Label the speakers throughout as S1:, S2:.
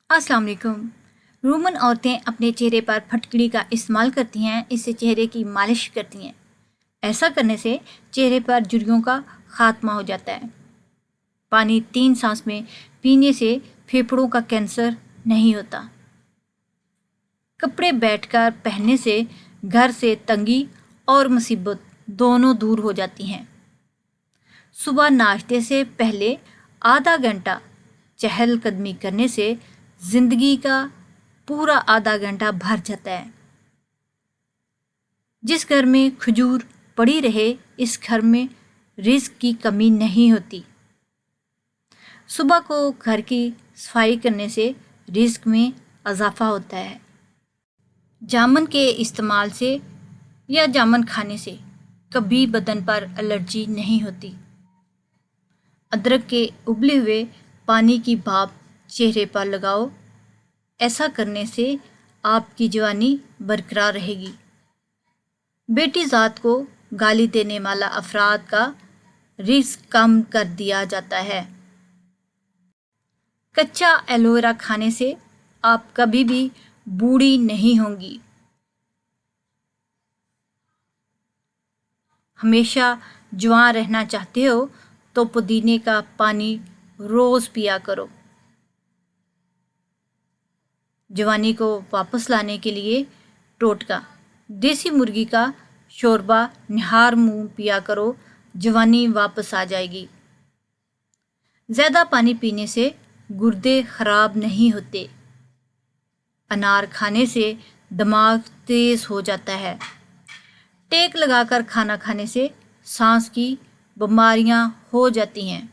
S1: अस्सलाम वालेकुम। रोमन औरतें अपने चेहरे पर फटकड़ी का इस्तेमाल करती हैं, इससे चेहरे की मालिश करती हैं। ऐसा करने से चेहरे पर झुर्रियों का खात्मा हो जाता है। पानी 3 सांस में पीने से फेफड़ों का कैंसर नहीं होता। कपड़े बैठकर पहनने से घर से तंगी और मुसीबत दोनों दूर हो जाती हैं। सुबह नाश्ते से पहले आधा घंटा चहलकदमी करने से जिंदगी का पूरा आधा घंटा भर जाता है। जिस घर में खजूर पड़ी रहे, इस घर में रिस्क की कमी नहीं होती। सुबह को घर की सफाई करने से रिस्क में इजाफा होता है। जामुन के इस्तेमाल से या जामुन खाने से कभी बदन पर एलर्जी नहीं होती। अदरक के उबले हुए पानी की भाप चेहरे पर लगाओ। ऐसा करने से आपकी जवानी बरकरार रहेगी। बेटी ज़ात को गाली देने वाला अफराद का रिस्क कम कर दिया जाता है। कच्चा एलोवेरा खाने से आप कभी भी बूढ़ी नहीं होंगी। हमेशा जवान रहना चाहते हो तो पुदीने का पानी रोज़ पिया करो। जवानी को वापस लाने के लिए टोटका: देसी मुर्गी का शोरबा निहार मुंह पिया करो, जवानी वापस आ जाएगी। ज़्यादा पानी पीने से गुर्दे खराब नहीं होते। अनार खाने से दिमाग तेज हो जाता है। टेक लगाकर खाना खाने से सांस की बीमारियां हो जाती हैं।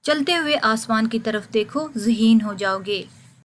S1: चलते हुए आसमान की तरफ देखो, ज़हीन हो जाओगे।